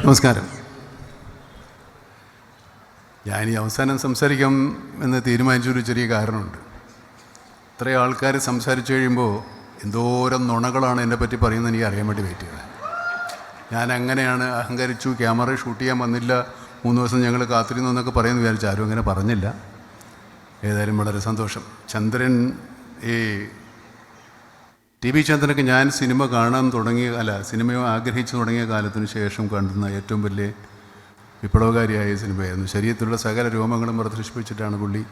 നമസ്കാരം. ഞാൻ ഈ അവസാനം സംസാരിക്കാം എന്ന് തീരുമാനിച്ചൊരു ചെറിയ കാരണമുണ്ട്. ഇത്രയും ആൾക്കാർ സംസാരിച്ചു കഴിയുമ്പോൾ എന്തോരം നുണകളാണ് എന്നെപ്പറ്റി പറയുന്നത് എനിക്ക് അറിയാൻ വേണ്ടി വെയിറ്റ് ചെയ്യണം. ഞാൻ അങ്ങനെയാണ്, അഹങ്കരിച്ചു, ക്യാമറ ഷൂട്ട് ചെയ്യാൻ വന്നില്ല, 3 ദിവസം ഞങ്ങൾ കാത്തിരുന്നു എന്നൊക്കെ പറയുമെന്ന് വിചാരിച്ചു. ആരും അങ്ങനെ പറഞ്ഞില്ല. ഏതായാലും വളരെ സന്തോഷം. ചന്ദ്രൻ, ഈ ടി.വി. ചന്ദ്രനൊക്കെ ഞാൻ സിനിമ കാണാൻ സിനിമയോ ആഗ്രഹിച്ചു തുടങ്ങിയ കാലത്തിന് ശേഷം കണ്ടുന്ന ഏറ്റവും വലിയ വിപ്ലവകാരിയായ സിനിമയായിരുന്നു. ശരീരത്തിലുള്ള സകല രോമങ്ങളും പ്രദർശിപ്പിച്ചിട്ടാണ് പുള്ളി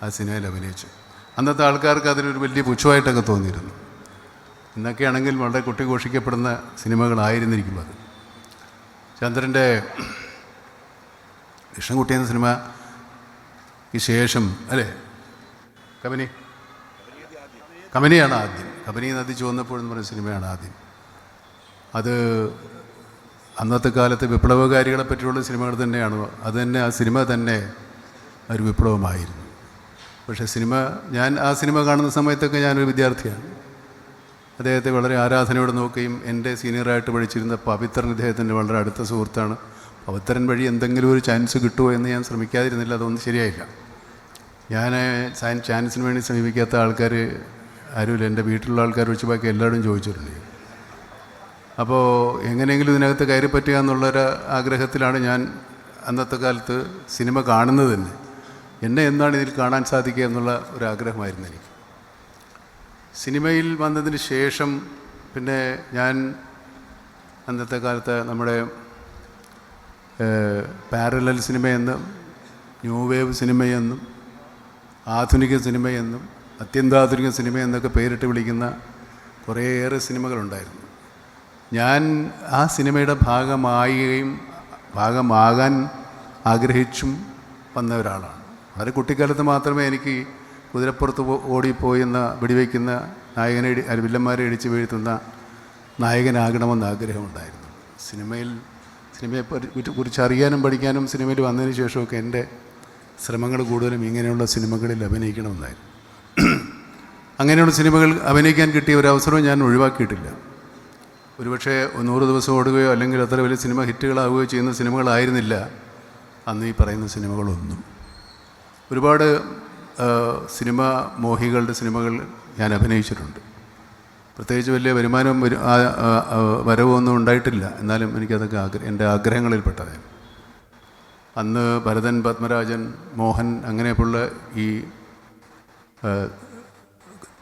ആ സിനിമയിൽ അഭിനയിച്ചത്. അന്നത്തെ ആൾക്കാർക്ക് അതിനൊരു വലിയ പുച്ഛമായിട്ടൊക്കെ തോന്നിയിരുന്നു. ഇന്നൊക്കെയാണെങ്കിൽ വളരെ കൊട്ടിഘോഷിക്കപ്പെടുന്ന സിനിമകളായിരുന്നിരിക്കും അത്. ചന്ദ്രൻ്റെ കൃഷ്ണൻകുട്ടി എന്ന സിനിമയ്ക്ക് ശേഷം അല്ലേ, കബനിയാണ് ആദ്യം. കബനി നദി ചുവന്നപ്പോഴെന്ന് പറയുന്ന സിനിമയാണ് ആദ്യം. അത് അന്നത്തെ കാലത്ത് വിപ്ലവകാരികളെ പറ്റിയുള്ള സിനിമകൾ തന്നെയാണ്. അത് തന്നെ, ആ സിനിമ തന്നെ ഒരു വിപ്ലവമായിരുന്നു. പക്ഷേ ഞാൻ ആ സിനിമ കാണുന്ന സമയത്തൊക്കെ ഞാനൊരു വിദ്യാർത്ഥിയാണ്. അദ്ദേഹത്തെ വളരെ ആരാധനയോടെ നോക്കുകയും എൻ്റെ സീനിയറായിട്ട് പഠിച്ചിരുന്ന പവിത്രൻ ഇദ്ദേഹത്തിൻ്റെ വളരെ അടുത്ത സുഹൃത്താണ്. പവിത്രൻ വഴി എന്തെങ്കിലും ഒരു ചാൻസ് കിട്ടുമോ എന്ന് ഞാൻ ശ്രമിക്കാതിരുന്നില്ല. അതൊന്നും ശരിയായില്ല. ഞാൻ ചാൻസിന് വേണ്ടി സമീപിക്കാത്ത ആൾക്കാർ ആരുമില്ല. എൻ്റെ വീട്ടിലുള്ള ആൾക്കാർ ഒഴിച്ച് ബാക്കി എല്ലാവരും ചോദിച്ചിട്ടുണ്ട്. അപ്പോൾ എങ്ങനെയെങ്കിലും ഇതിനകത്ത് കയറി പറ്റുക എന്നുള്ളൊരു ആഗ്രഹത്തിലാണ് ഞാൻ അന്നത്തെ കാലത്ത് സിനിമ കാണുന്നത് തന്നെ. എന്നെ എന്താണ് ഇതിൽ കാണാൻ സാധിക്കുക എന്നുള്ള ഒരു ആഗ്രഹമായിരുന്നു എനിക്ക്. സിനിമയിൽ വന്നതിന് ശേഷം പിന്നെ ഞാൻ അന്നത്തെ കാലത്ത് നമ്മുടെ പാരലൽ സിനിമയെന്നും ന്യൂ വേവ് സിനിമയെന്നും ആധുനിക സിനിമയെന്നും അത്യന്താധുനിക സിനിമയെന്നൊക്കെ പേരിട്ട് വിളിക്കുന്ന കുറേയേറെ സിനിമകളുണ്ടായിരുന്നു. ഞാൻ ആ സിനിമയുടെ ഭാഗമാകാൻ ആഗ്രഹിച്ചും വന്ന ഒരാളാണ്. വളരെ കുട്ടിക്കാലത്ത് മാത്രമേ എനിക്ക് കുതിരപ്പുറത്ത് ഓടിപ്പോയെന്ന വെടിവെക്കുന്ന വില്ലന്മാരെ ഇടിച്ച് വീഴ്ത്തുന്ന നായകനാകണമെന്ന് ആഗ്രഹമുണ്ടായിരുന്നു. സിനിമയെ കുറിച്ച് അറിയാനും പഠിക്കാനും സിനിമയിൽ വന്നതിന് ശേഷമൊക്കെ എൻ്റെ ശ്രമങ്ങൾ കൂടുതലും ഇങ്ങനെയുള്ള സിനിമകളിൽ അഭിനയിക്കണമെന്നായിരുന്നു. അങ്ങനെയുള്ള സിനിമകൾ അഭിനയിക്കാൻ കിട്ടിയ ഒരവസരവും ഞാൻ ഒഴിവാക്കിയിട്ടില്ല. ഒരുപക്ഷെ 100 ദിവസം ഓടുകയോ അല്ലെങ്കിൽ അത്ര വലിയ സിനിമ ഹിറ്റുകളാവുകയോ ചെയ്യുന്ന സിനിമകളായിരുന്നില്ല അന്ന് ഈ പറയുന്ന സിനിമകളൊന്നും. ഒരുപാട് സിനിമ മോഹികളുടെ സിനിമകൾ ഞാൻ അഭിനയിച്ചിട്ടുണ്ട്. പ്രത്യേകിച്ച് വലിയ വരുമാനവും വരവൊന്നും ഉണ്ടായിട്ടില്ല. എന്നാലും എനിക്കതൊക്കെ എൻ്റെ ആഗ്രഹങ്ങളിൽപ്പെട്ടതായിരുന്നു. അന്ന് ഭരതൻ, പത്മരാജൻ, മോഹൻ അങ്ങനെയുള്ള ഈ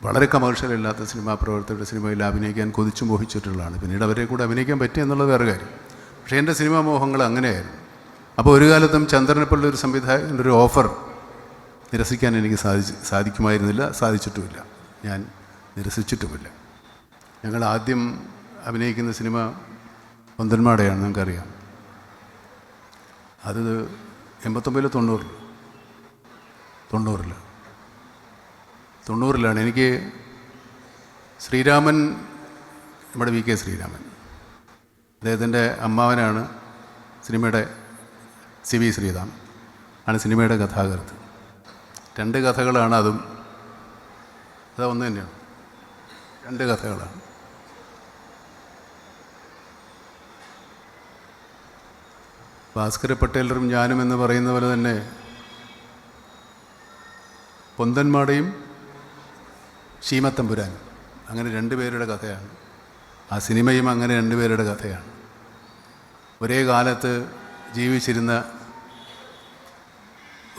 വളരെ കമേഴ്ഷ്യലല്ലാത്ത സിനിമാ പ്രവർത്തകരുടെ സിനിമയിൽ അഭിനയിക്കാൻ കൊതിച്ചു മോഹിച്ചിട്ടുള്ളതാണ്. പിന്നീട് അവരെ കൂടെ അഭിനയിക്കാൻ പറ്റിയെന്നുള്ളത് വേറെ കാര്യം. പക്ഷേ എൻ്റെ സിനിമാ മോഹങ്ങൾ അങ്ങനെയായിരുന്നു. അപ്പോൾ ഒരു കാലത്തും ചന്ദ്രനെപ്പോലുള്ള ഒരു സംവിധായകൻ്റെ ഒരു ഓഫർ നിരസിക്കാൻ എനിക്ക് സാധിക്കുമായിരുന്നില്ല, സാധിച്ചിട്ടുമില്ല. ഞാൻ നിരസിച്ചിട്ടുമില്ല. ഞങ്ങൾ ആദ്യം അഭിനയിക്കുന്ന സിനിമ പൊന്തന്മാടയാണ്, നിങ്ങൾക്കറിയാം. അത് 89-ൽ 90-ലാണ്. എനിക്ക് ശ്രീരാമൻ, നമ്മുടെ വി.കെ. ശ്രീരാമൻ, അദ്ദേഹത്തിൻ്റെ അമ്മാവനാണ് സിനിമയുടെ സി.വി. ശ്രീറാം ആണ് സിനിമയുടെ കഥാകൃത്ത്. 2 കഥകളാണ് അതും. ഒന്ന് തന്നെയാണ്, 2 കഥകളാണ്. ഭാസ്കര പട്ടേലറും ഞാനും എന്ന് പറയുന്ന പോലെ തന്നെ പൊന്തന്മാടയും ശീമത്തമ്പുരാനും അങ്ങനെ 2 പേരുടെ കഥയാണ്. ആ സിനിമയും അങ്ങനെ 2 പേരുടെ കഥയാണ്. ഒരേ കാലത്ത് ജീവിച്ചിരുന്ന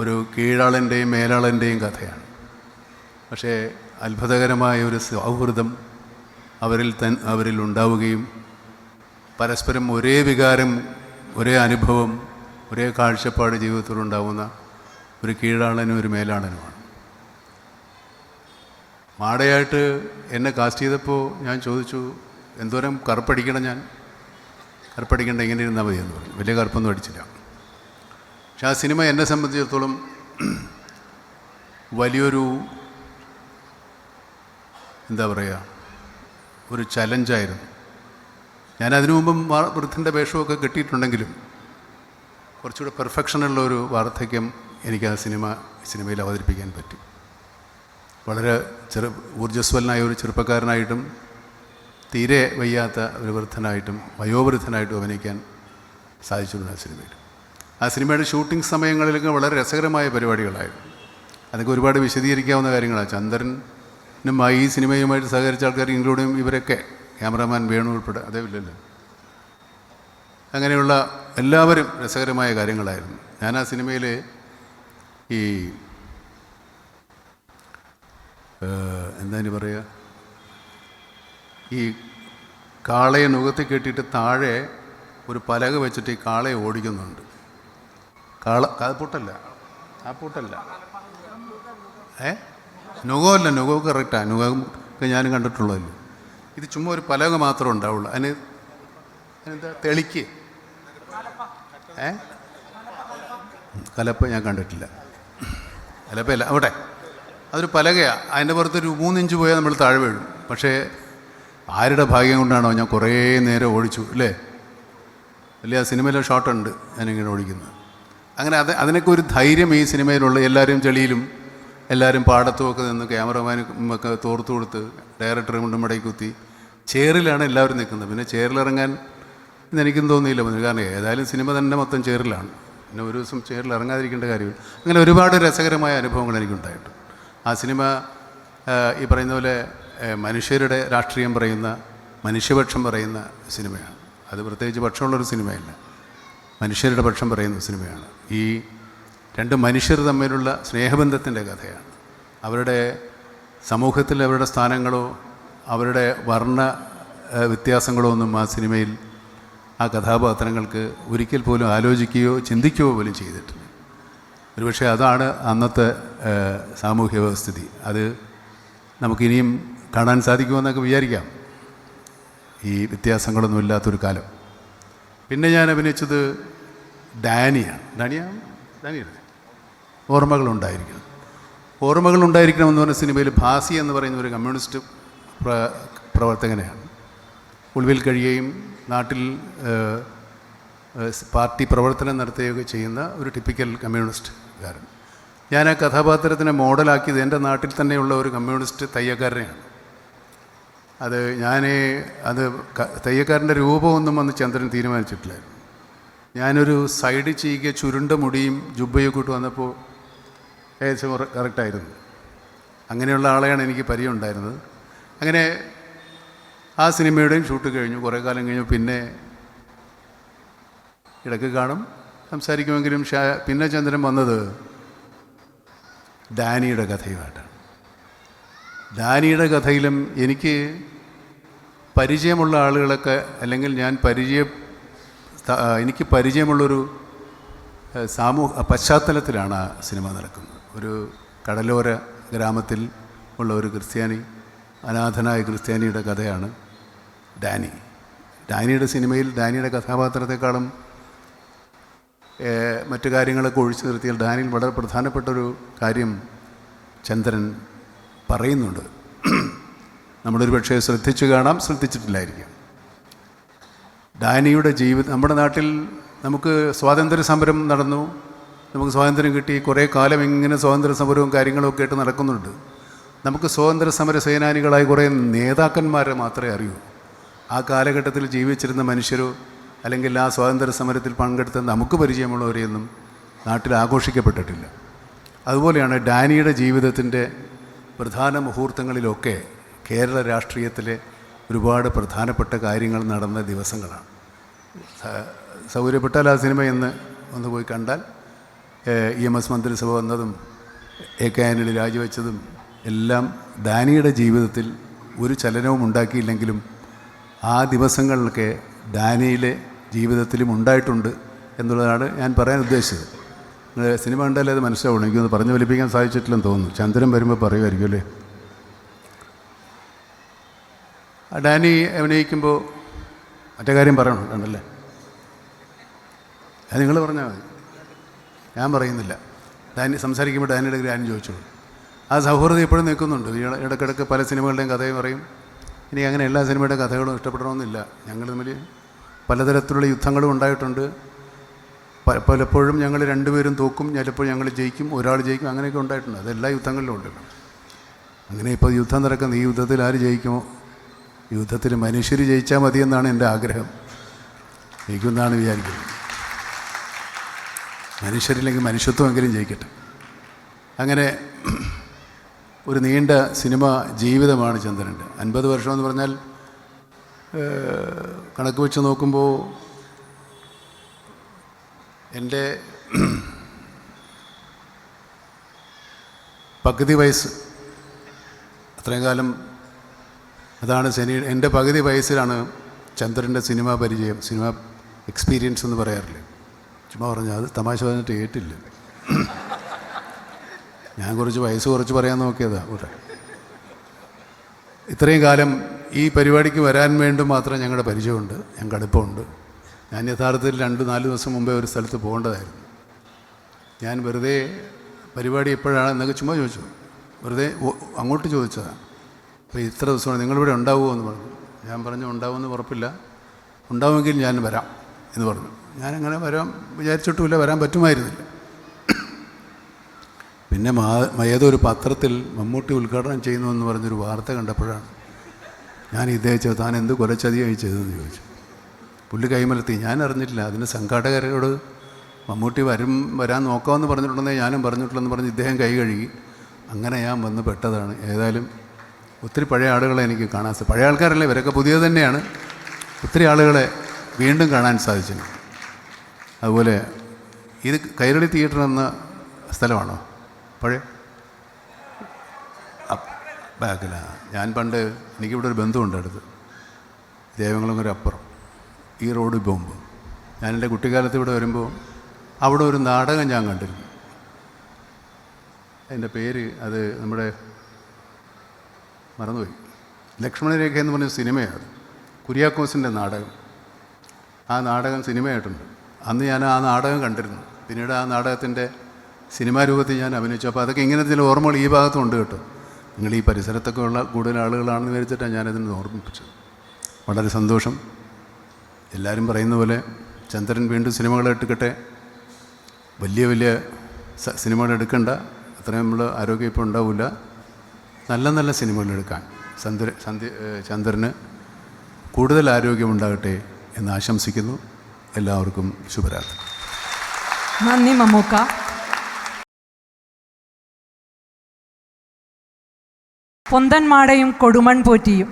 ഒരു കീഴാളൻ്റെയും മേലാളൻ്റെയും കഥയാണ്. പക്ഷേ അത്ഭുതകരമായ ഒരു സൗഹൃദം അവരിൽ ഉണ്ടാവുകയും പരസ്പരം ഒരേ വികാരം, ഒരേ അനുഭവം, ഒരേ കാഴ്ചപ്പാട് ജീവിതത്തിലുണ്ടാവുന്ന ഒരു കീഴാളനും ഒരു മേലാളനുമാണ്. മാടയായിട്ട് എന്നെ കാസ്റ്റ് ചെയ്തപ്പോൾ ഞാൻ ചോദിച്ചു, എന്തോരം കറുപ്പടിക്കണം, ഞാൻ കറുപ്പടിക്കേണ്ട ഇങ്ങനെ ഇരുന്നാൽ മതി എന്ന് പറഞ്ഞു. വലിയ കറുപ്പൊന്നും അടിച്ചില്ല. പക്ഷെ ആ സിനിമ എന്നെ സംബന്ധിച്ചിടത്തോളം വലിയൊരു ഒരു ചലഞ്ചായിരുന്നു. ഞാൻ അതിനു മുമ്പും വൃദ്ധൻ്റെ വേഷമൊക്കെ കിട്ടിയിട്ടുണ്ടെങ്കിലും കുറച്ചുകൂടെ പെർഫെക്ഷനുള്ള ഒരു വാർദ്ധക്യം എനിക്ക് ആ സിനിമയിൽ അവതരിപ്പിക്കാൻ പറ്റി. വളരെ ഊർജ്ജസ്വലനായ ഒരു ചെറുപ്പക്കാരനായിട്ടും തീരെ വയ്യാത്ത ഒരു വയോവൃദ്ധനായിട്ടും അഭിനയിക്കാൻ സാധിച്ചിട്ടുണ്ട് ആ സിനിമയിൽ. ആ സിനിമയുടെ ഷൂട്ടിംഗ് സമയങ്ങളിലൊക്കെ വളരെ രസകരമായ പരിപാടികളായിരുന്നു. അതൊക്കെ ഒരുപാട് വിശദീകരിക്കാവുന്ന കാര്യങ്ങളാണ്. ചന്ദ്രനും ഈ സിനിമയുമായിട്ട് സഹകരിച്ച ആൾക്കാർ, ഇൻക്ലൂഡിങ് ഇവരൊക്കെ, ക്യാമറാമാൻ വേണു ഉൾപ്പെടെ, അതേമില്ലല്ലോ, അങ്ങനെയുള്ള എല്ലാവരും രസകരമായ കാര്യങ്ങളായിരുന്നു. ഞാൻ ആ സിനിമയിൽ ഈ എന്താ പറയുക, ഈ കാളയെ നുകത്തി കെട്ടിയിട്ട് താഴെ ഒരു പലക വെച്ചിട്ട് ഈ കാളയെ ഓടിക്കുന്നുണ്ട്. കാളപ്പൂട്ടല്ല, ആ പൂട്ടല്ല, നുകമല്ല, നുകം കറക്റ്റാണ്, നുകം ഒക്കെ ഞാനും കണ്ടിട്ടുള്ളതല്ലോ. ഇത് ചുമ്മാ ഒരു പലക മാത്രമേ ഉണ്ടാവുള്ളൂ. അതിനെന്താ തെളിക്ക്, കലപ്പ ഞാൻ കണ്ടിട്ടില്ല, കലപ്പയല്ല, അവിടെ അതൊരു പലകയാണ്. അതിൻ്റെ പുറത്തൊരു 3 ഇഞ്ച് പോയാൽ നമ്മൾ താഴെ വീഴും. പക്ഷേ ആരുടെ ഭാഗ്യം കൊണ്ടാണോ ഞാൻ കുറേ നേരം ഓടിച്ചു, അല്ലേ? അല്ലേ, ആ സിനിമയിലെ ഷോട്ടുണ്ട് ഞാനിങ്ങനെ ഓടിക്കുന്നത്. അങ്ങനെ അതിനൊക്കെ ഒരു ധൈര്യം ഈ സിനിമയിലുള്ള. എല്ലാവരും ചെളിയിലും എല്ലാവരും പാടത്തുമൊക്കെ നിന്ന് ക്യാമറമാനൊക്കെ തോർത്തു കൊടുത്ത് ഡയറക്ടറെ കൊണ്ടും മടക്കി കുത്തി ചേറിലാണ് എല്ലാവരും നിൽക്കുന്നത്. പിന്നെ ചേറിലിറങ്ങാൻ എന്നെനിക്കും തോന്നിയില്ല, കാരണം ഏതായാലും സിനിമ തന്നെ മൊത്തം ചേറിലാണ്. പിന്നെ ഒരു ദിവസം ചേറിൽ ഇറങ്ങാതിരിക്കേണ്ട കാര്യമില്ല. അങ്ങനെ ഒരുപാട് രസകരമായ അനുഭവങ്ങൾ എനിക്കുണ്ടായിട്ടുണ്ട്. ആ സിനിമ ഈ പറയുന്ന പോലെ മനുഷ്യരുടെ രാഷ്ട്രീയം പറയുന്ന, മനുഷ്യപക്ഷം പറയുന്ന സിനിമയാണ്. അത് പ്രത്യേകിച്ച് പക്ഷമുള്ളൊരു സിനിമയല്ല, മനുഷ്യരുടെ പക്ഷം പറയുന്ന സിനിമയാണ്. ഈ 2 മനുഷ്യർ തമ്മിലുള്ള സ്നേഹബന്ധത്തിൻ്റെ കഥയാണ്. അവരുടെ സമൂഹത്തിൽ അവരുടെ സ്ഥാനങ്ങളോ അവരുടെ വർണ്ണ വ്യത്യാസങ്ങളോ ഒന്നും ആ സിനിമയിൽ ആ കഥാപാത്രങ്ങൾക്ക് ഒരിക്കൽ പോലും ആലോചിക്കുകയോ ചിന്തിക്കുകയോ പോലും ചെയ്തിട്ടില്ല. ഒരുപക്ഷെ അതാണ് അന്നത്തെ സാമൂഹ്യ വ്യവസ്ഥിതി. അത് നമുക്കിനിയും കാണാൻ സാധിക്കുമെന്നൊക്കെ വിചാരിക്കാം, ഈ വ്യത്യാസങ്ങളൊന്നും ഇല്ലാത്തൊരു കാലം. പിന്നെ ഞാൻ അഭിനയിച്ചത് ഡാനിയാണ്. ഡാനിയല്ലേ? ഓർമ്മകളുണ്ടായിരിക്കണം. ഓർമ്മകളുണ്ടായിരിക്കണമെന്ന് പറഞ്ഞ സിനിമയിൽ ഭാസി എന്ന് പറയുന്ന ഒരു കമ്മ്യൂണിസ്റ്റ് പ്രവർത്തകനെയാണ്. ഒളിവിൽ കഴിയുകയും നാട്ടിൽ പാർട്ടി പ്രവർത്തനം നടത്തുകയൊക്കെ ചെയ്യുന്ന ഒരു ടിപ്പിക്കൽ കമ്മ്യൂണിസ്റ്റുകാരൻ. ഞാൻ ആ കഥാപാത്രത്തിനെ മോഡലാക്കിയത് എൻ്റെ നാട്ടിൽ തന്നെയുള്ള ഒരു കമ്മ്യൂണിസ്റ്റ് തയ്യക്കാരനെയാണ്. അത് തയ്യക്കാരൻ്റെ രൂപമൊന്നും അന്ന് ചന്ദ്രൻ തീരുമാനിച്ചിട്ടില്ലായിരുന്നു. ഞാനൊരു സൈഡ് ചെയ്യുക, ചുരുണ്ട മുടിയും ജുബ്ബയൊക്കെ ഇട്ട് വന്നപ്പോൾ ഏകദേശം കറക്റ്റായിരുന്നു. അങ്ങനെയുള്ള ആളെയാണ് എനിക്ക് പരിചയം ഉണ്ടായിരുന്നത്. അങ്ങനെ ആ സിനിമയുടെയും ഷൂട്ട് കഴിഞ്ഞു. കുറേ കാലം കഴിഞ്ഞു. പിന്നെ ഇടയ്ക്ക് കാണും, സംസാരിക്കുമെങ്കിലും പിന്നെ ചന്ദ്രൻ വന്നത് ഡാനിയുടെ കഥയുമായിട്ടാണ്. ഡാനിയുടെ കഥയിലും എനിക്ക് പരിചയമുള്ള ആളുകളൊക്കെ, അല്ലെങ്കിൽ എനിക്ക് പരിചയമുള്ളൊരു പശ്ചാത്തലത്തിലാണ് ആ സിനിമ നടക്കുന്നത്. ഒരു കടലോര ഗ്രാമത്തിൽ ഉള്ള ഒരു ക്രിസ്ത്യാനി, അനാഥനായ ക്രിസ്ത്യാനിയുടെ കഥയാണ് ഡാനി. ഡാനിയുടെ സിനിമയിൽ ഡാനിയുടെ കഥാപാത്രത്തെക്കാളും മറ്റു കാര്യങ്ങളൊക്കെ ഒഴിച്ചു നിർത്തിയാൽ ഡാനിയിൽ വളരെ പ്രധാനപ്പെട്ടൊരു കാര്യം ചന്ദ്രൻ പറയുന്നുണ്ട്. നമ്മളൊരു പക്ഷേ ശ്രദ്ധിച്ചു കാണാം, ശ്രദ്ധിച്ചിട്ടില്ലായിരിക്കും. ഡാനിയുടെ ജീവിതം, നമ്മുടെ നാട്ടിൽ നമുക്ക് സ്വാതന്ത്ര്യ സമരം നടന്നു, നമുക്ക് സ്വാതന്ത്ര്യം കിട്ടി, കുറേ കാലം ഇങ്ങനെ സ്വാതന്ത്ര്യ സമരവും കാര്യങ്ങളൊക്കെ ആയിട്ട് നടക്കുന്നുണ്ട്. നമുക്ക് സ്വാതന്ത്ര്യ സമര സേനാനികളായ കുറേ നേതാക്കന്മാരെ മാത്രമേ അറിയൂ. ആ കാലഘട്ടത്തിൽ ജീവിച്ചിരുന്ന മനുഷ്യരോ അല്ലെങ്കിൽ ആ സ്വാതന്ത്ര്യ സമരത്തിൽ പങ്കെടുത്ത നമുക്ക് പരിചയമുള്ളവരെയൊന്നും നാട്ടിൽ ആഘോഷിക്കപ്പെട്ടിട്ടില്ല. അതുപോലെയാണ് ഡാനിയുടെ ജീവിതത്തിൻ്റെ പ്രധാന മുഹൂർത്തങ്ങളിലൊക്കെ കേരള രാഷ്ട്രീയത്തിലെ ഒരുപാട് പ്രധാനപ്പെട്ട കാര്യങ്ങൾ നടന്ന ദിവസങ്ങളാണ്. സൗകര്യപ്പെട്ടാൽ ആ സിനിമ ഒന്ന് പോയി കണ്ടാൽ EMS മന്ത്രിസഭ വന്നതും AK ആന്റണി രാജിവെച്ചതും എല്ലാം ഡാനിയുടെ ജീവിതത്തിൽ ഒരു ചലനവും ഉണ്ടാക്കിയില്ലെങ്കിലും ആ ദിവസങ്ങളിലൊക്കെ ഡാനിയിലെ ജീവിതത്തിലും ഉണ്ടായിട്ടുണ്ട് എന്നുള്ളതാണ് ഞാൻ പറയാൻ ഉദ്ദേശിച്ചത്. സിനിമ കണ്ടാലേ അത് മനസ്സിലാവുള്ളൂ. എനിക്കൊന്ന് പറഞ്ഞു ഫലിപ്പിക്കാൻ സാധിച്ചിട്ടില്ലെന്ന് തോന്നുന്നു. ചന്ദ്രൻ വരുമ്പോൾ പറയുമായിരിക്കും അല്ലേ. ഡാനി അഭിനയിക്കുമ്പോൾ മറ്റേ കാര്യം പറയണം, കണ്ടല്ലേ? അത് നിങ്ങൾ പറഞ്ഞാൽ മതി, ഞാൻ പറയുന്നില്ല. ഡാനി സംസാരിക്കുമ്പോൾ ഡാനിയുടെ കാര്യം ചോദിച്ചോളൂ. ആ സൗഹൃദം ഇപ്പോഴും നിൽക്കുന്നുണ്ട്. ഇടയ്ക്കിടയ്ക്ക് പല സിനിമകളുടെയും കഥയും പറയും. ഇനി അങ്ങനെ എല്ലാ സിനിമയുടെ കഥകളും ഇഷ്ടപ്പെടണമെന്നില്ല. ഞങ്ങൾ തമ്മിൽ പലതരത്തിലുള്ള യുദ്ധങ്ങളും ഉണ്ടായിട്ടുണ്ട്. പലപ്പോഴും ഞങ്ങൾ രണ്ടുപേരും തോക്കും, ചിലപ്പോൾ ഞങ്ങൾ ജയിക്കും, ഒരാൾ ജയിക്കും, അങ്ങനെയൊക്കെ ഉണ്ടായിട്ടുണ്ട്. അതെല്ലാ യുദ്ധങ്ങളിലും ഉണ്ടല്ലോ. അങ്ങനെ ഇപ്പോൾ യുദ്ധം നടക്കുന്ന ഈ യുദ്ധത്തിൽ ആര് ജയിക്കുമോ? യുദ്ധത്തിൽ മനുഷ്യർ ജയിച്ചാൽ മതിയെന്നാണ് എൻ്റെ ആഗ്രഹം. എനിക്കൊന്നാണ് വിചാരിക്കുന്നത്. മനുഷ്യരില്ലെങ്കിൽ മനുഷ്യത്വമെങ്കിലും ജയിക്കട്ടെ. അങ്ങനെ ഒരു നീണ്ട സിനിമ ജീവിതമാണ് ചന്ദ്രൻ്റെ. 50 വർഷമെന്ന് പറഞ്ഞാൽ കണക്ക് വെച്ച് നോക്കുമ്പോൾ എൻ്റെ പകുതി വയസ്സ്, അത്രയും കാലം അതാണ് എൻ്റെ പകുതി വയസ്സിലാണ് ചന്ദ്രൻ്റെ സിനിമാ പരിചയം, സിനിമ എക്സ്പീരിയൻസ് എന്ന് പറയാറില്ലേ. ചുമ്മാ പറഞ്ഞാൽ അത് തമാശ പറഞ്ഞിട്ട് കേട്ടില്ല. ഞാൻ വയസ്സ് കുറച്ച് പറയാൻ നോക്കിയതാണ് കൂട്ടെ. ഇത്രയും കാലം ഈ പരിപാടിക്ക് വരാൻ വേണ്ടി മാത്രം ഞങ്ങളുടെ പരിചയമുണ്ട്, ഞങ്ങൾക്ക് അടുപ്പമുണ്ട്. ഞാൻ യഥാർത്ഥത്തിൽ 2-4 ദിവസം മുമ്പേ ഒരു സ്ഥലത്ത് പോകേണ്ടതായിരുന്നു. ഞാൻ വെറുതെ പരിപാടി എപ്പോഴാണ് എന്നൊക്കെ ചുമ്മാ ചോദിച്ചു, വെറുതെ അങ്ങോട്ട് ചോദിച്ചതാണ്. അപ്പോൾ ഇത്ര ദിവസമാണ് നിങ്ങളിവിടെ ഉണ്ടാവുമോ എന്ന് പറഞ്ഞു. ഞാൻ പറഞ്ഞു ഉണ്ടാവുമെന്ന് ഉറപ്പില്ല, ഉണ്ടാവുമെങ്കിൽ ഞാൻ വരാം എന്ന് പറഞ്ഞു. ഞാനങ്ങനെ വരാൻ വിചാരിച്ചിട്ടുമില്ല, വരാൻ പറ്റുമായിരുന്നില്ല. പിന്നെ ഏതൊരു പത്രത്തിൽ മമ്മൂട്ടി ഉദ്ഘാടനം ചെയ്യുന്നുവെന്ന് പറഞ്ഞൊരു വാർത്ത കണ്ടപ്പോഴാണ് ഞാൻ ഇദ്ദേഹം താൻ എന്ത് കൊലച്ചതിയായി ചെയ്തതെന്ന് ചോദിച്ചു. പുള്ളി കൈമലർത്തി. ഞാൻ അറിഞ്ഞിട്ടില്ല. അതിന് സംഘാടകരോട് മമ്മൂട്ടി വരാൻ നോക്കാമെന്ന് പറഞ്ഞിട്ടുണ്ടെന്നേ ഞാനും പറഞ്ഞിട്ടുള്ളതെന്ന് പറഞ്ഞ് ഇദ്ദേഹം കൈ കഴുകി. അങ്ങനെ ഞാൻ വന്ന് പെട്ടതാണ്. ഏതായാലും ഒത്തിരി പഴയ ആളുകളെ എനിക്ക് കാണാൻ പഴയ ആൾക്കാരല്ലേ, ഇവരൊക്കെ പുതിയത് തന്നെയാണ്. ഒത്തിരി ആളുകളെ വീണ്ടും കാണാൻ സാധിച്ചു. അതുപോലെ ഇത് കൈരളി തിയേറ്റർ എന്ന സ്ഥലമാണോ പഴയ ബാക്കിലാണ്. ഞാൻ പണ്ട് എനിക്കിവിടെ ഒരു ബന്ധുവുണ്ട് അടുത്ത്, ദേവങ്ങളൊരു അപ്പുറം ഈ റോഡ് പോകുമ്പോൾ. ഞാൻ എൻ്റെ കുട്ടിക്കാലത്ത് ഇവിടെ വരുമ്പോൾ അവിടെ ഒരു നാടകം ഞാൻ കണ്ടിരുന്നു. അതിൻ്റെ പേര് അത് നമ്മുടെ മറന്നുപോയി, ലക്ഷ്മണരേഖ എന്ന് പറഞ്ഞ സിനിമയാണ്, കുര്യാക്കോസിൻ്റെ നാടകം. ആ നാടകം സിനിമയായിട്ടുണ്ട്. അന്ന് ഞാൻ ആ നാടകം കണ്ടിരുന്നു. പിന്നീട് ആ നാടകത്തിൻ്റെ സിനിമാ രൂപത്തിൽ ഞാൻ അഭിനയിച്ചു. അപ്പോൾ അതൊക്കെ ഇങ്ങനെ ചില ഓർമ്മകൾ ഈ ഭാഗത്തുണ്ട് കേട്ടോ. നിങ്ങൾ ഈ പരിസരത്തൊക്കെ ഉള്ള കൂടുതൽ ആളുകളാണെന്ന് വിചാരിച്ചിട്ടാണ് ഞാനതിന് ഓർമ്മിപ്പിച്ചത്. വളരെ സന്തോഷം. എല്ലാവരും പറയുന്ന പോലെ ചന്ദ്രൻ വീണ്ടും സിനിമകൾ എടുക്കട്ടെ. വലിയ വലിയ സിനിമകൾ എടുക്കണ്ട, അത്രയും നമ്മൾ ആരോഗ്യം ഇപ്പോൾ ഉണ്ടാവില്ല. നല്ല നല്ല സിനിമകൾ എടുക്കാൻ ചന്ദ്രന് കൂടുതൽ ആരോഗ്യമുണ്ടാകട്ടെ എന്ന് ആശംസിക്കുന്നു. എല്ലാവർക്കും ശുഭരാത്രി. നന്ദി മമ്മൂക്ക. പൊന്തന്മാടയും കൊടുമൺ പോറ്റിയും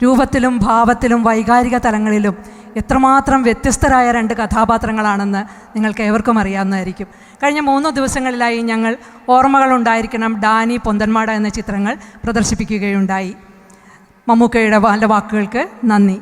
രൂപത്തിലും ഭാവത്തിലും വൈകാരിക തലങ്ങളിലും എത്രമാത്രം വ്യത്യസ്തരായ 2 കഥാപാത്രങ്ങളാണെന്ന് നിങ്ങൾക്ക് ഏവർക്കും അറിയാവുന്നതായിരിക്കും. കഴിഞ്ഞ 3 ദിവസങ്ങളിലായി ഞങ്ങൾ ഓർമ്മകളുണ്ടായിരിക്കണം ഡാനി, പൊന്തന്മാട എന്ന ചിത്രങ്ങൾ പ്രദർശിപ്പിക്കുകയുണ്ടായി. മമ്മൂക്കയുടെ വാക്കുകൾക്ക് നന്ദി.